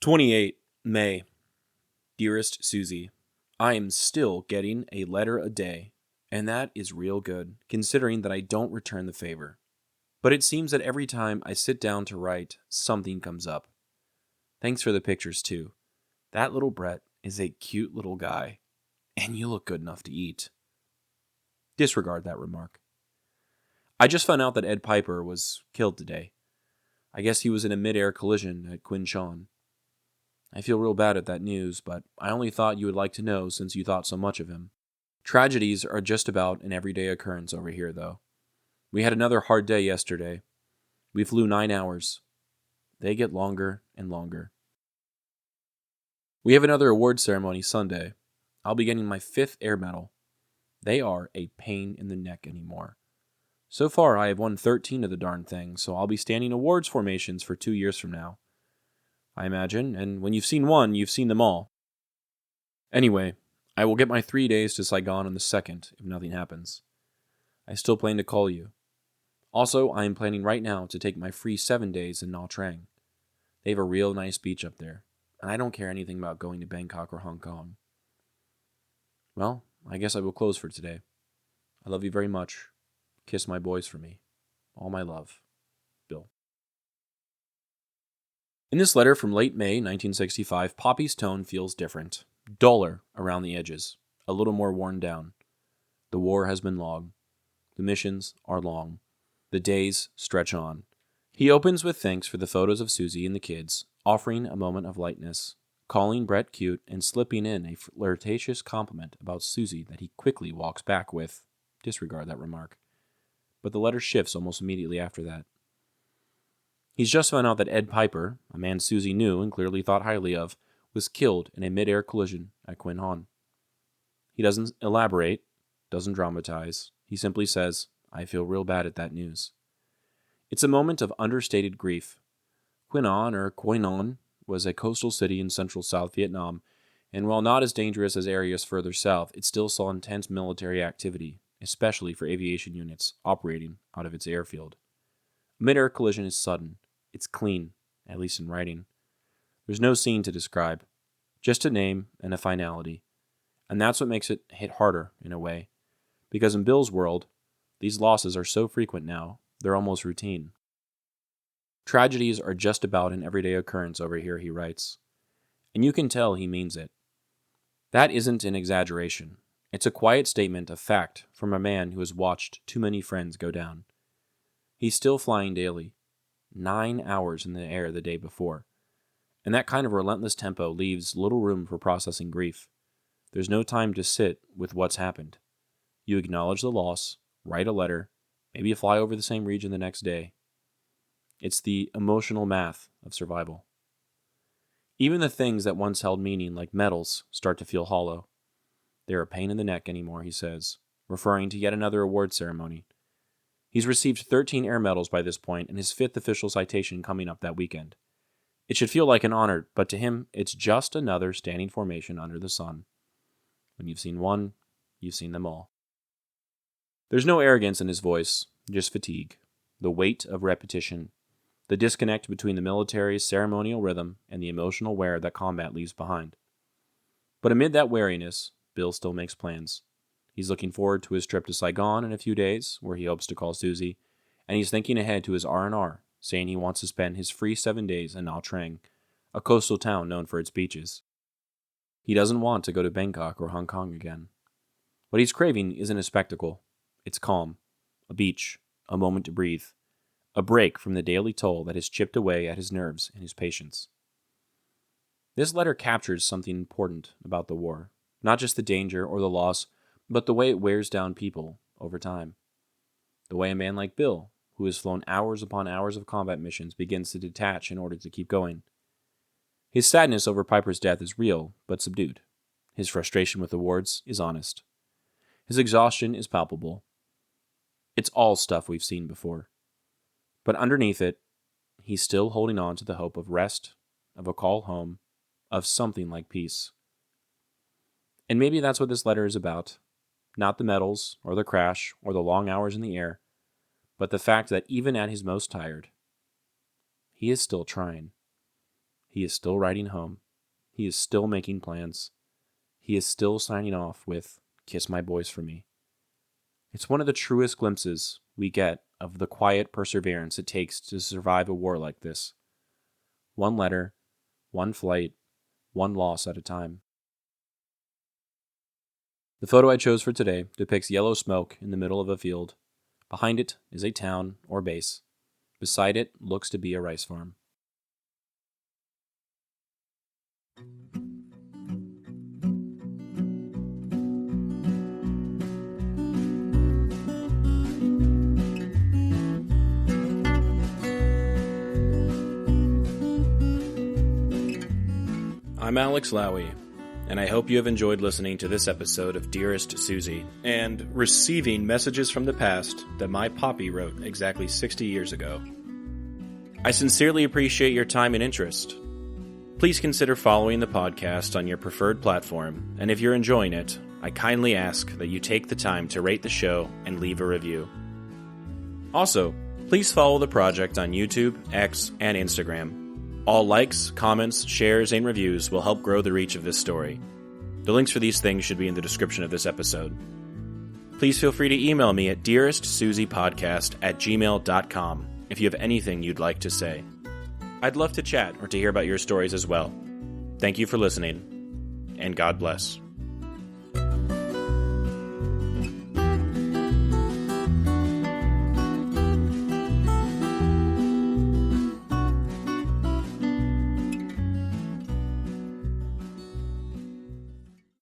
28 May. Dearest Suzie, I am still getting a letter a day, and that is real good, considering that I don't return the favor. But it seems that every time I sit down to write, something comes up. Thanks for the pictures, too. That little Brett is a cute little guy, and you look good enough to eat. Disregard that remark. I just found out that Ed Piper was killed today. I guess he was in a mid-air collision at Quinhon. I feel real bad at that news, but I only thought you would like to know since you thought so much of him. Tragedies are just about an everyday occurrence over here, though. We had another hard day yesterday. We flew 9 hours. They get longer and longer. We have another award ceremony Sunday. I'll be getting my 5th air medal. They are a pain in the neck anymore. So far, I have won 13 of the darn things, so I'll be standing awards formations for 2 years from now. I imagine, and when you've seen one, you've seen them all. Anyway, I will get my 3 days to Saigon on the 2nd, if nothing happens. I still plan to call you. Also, I am planning right now to take my free 7 days in Nha Trang. They have a real nice beach up there, and I don't care anything about going to Bangkok or Hong Kong. Well, I guess I will close for today. I love you very much. Kiss my boys for me. All my love. Bill. In this letter from late May 1965, Popi's tone feels different, duller around the edges, a little more worn down. The war has been long. The missions are long. The days stretch on. He opens with thanks for the photos of Suzie and the kids, offering a moment of lightness, calling Brett cute and slipping in a flirtatious compliment about Suzie that he quickly walks back with, disregard that remark. But the letter shifts almost immediately after that. He's just found out that Ed Piper, a man Suzie knew and clearly thought highly of, was killed in a mid-air collision at Quinhon. He doesn't elaborate, doesn't dramatize. He simply says, I feel real bad at that news. It's a moment of understated grief. Quinhon was a coastal city in central South Vietnam, and while not as dangerous as areas further south, it still saw intense military activity, especially for aviation units operating out of its airfield. A mid-air collision is sudden. It's clean, at least in writing. There's no scene to describe, just a name and a finality. And that's what makes it hit harder, in a way. Because in Bill's world, these losses are so frequent now, they're almost routine. Tragedies are just about an everyday occurrence over here, he writes. And you can tell he means it. That isn't an exaggeration. It's a quiet statement of fact from a man who has watched too many friends go down. He's still flying daily, 9 hours in the air the day before. And that kind of relentless tempo leaves little room for processing grief. There's no time to sit with what's happened. You acknowledge the loss, write a letter, maybe fly over the same region the next day. It's the emotional math of survival. Even the things that once held meaning, like medals, start to feel hollow. They're a pain in the neck anymore, he says, referring to yet another award ceremony. He's received 13 air medals by this point and his 5th official citation coming up that weekend. It should feel like an honor, but to him, it's just another standing formation under the sun. When you've seen one, you've seen them all. There's no arrogance in his voice, just fatigue, the weight of repetition, the disconnect between the military's ceremonial rhythm and the emotional wear that combat leaves behind. But amid that weariness, Bill still makes plans. He's looking forward to his trip to Saigon in a few days, where he hopes to call Suzie, and he's thinking ahead to his R&R, saying he wants to spend his free 7 days in Nha Trang, a coastal town known for its beaches. He doesn't want to go to Bangkok or Hong Kong again. What he's craving isn't a spectacle. It's calm, a beach, a moment to breathe, a break from the daily toll that has chipped away at his nerves and his patience. This letter captures something important about the war, not just the danger or the loss, but the way it wears down people over time. The way a man like Bill, who has flown hours upon hours of combat missions, begins to detach in order to keep going. His sadness over Piper's death is real, but subdued. His frustration with awards is honest. His exhaustion is palpable. It's all stuff we've seen before. But underneath it, he's still holding on to the hope of rest, of a call home, of something like peace. And maybe that's what this letter is about. Not the medals, or the crash, or the long hours in the air, but the fact that even at his most tired, he is still trying. He is still riding home. He is still making plans. He is still signing off with, "Kiss my boys for me." It's one of the truest glimpses we get of the quiet perseverance it takes to survive a war like this. One letter, one flight, one loss at a time. The photo I chose for today depicts yellow smoke in the middle of a field. Behind it is a town or base. Beside it looks to be a rice farm. I'm Alex Lowy, and I hope you have enjoyed listening to this episode of Dearest Suzie and receiving messages from the past that my Popi wrote exactly 60 years ago. I sincerely appreciate your time and interest. Please consider following the podcast on your preferred platform, and if you're enjoying it, I kindly ask that you take the time to rate the show and leave a review. Also, please follow the project on YouTube, X, and Instagram. All likes, comments, shares, and reviews will help grow the reach of this story. The links for these things should be in the description of this episode. Please feel free to email me at dearestsuziepodcast@gmail.com if you have anything you'd like to say. I'd love to chat or to hear about your stories as well. Thank you for listening, and God bless.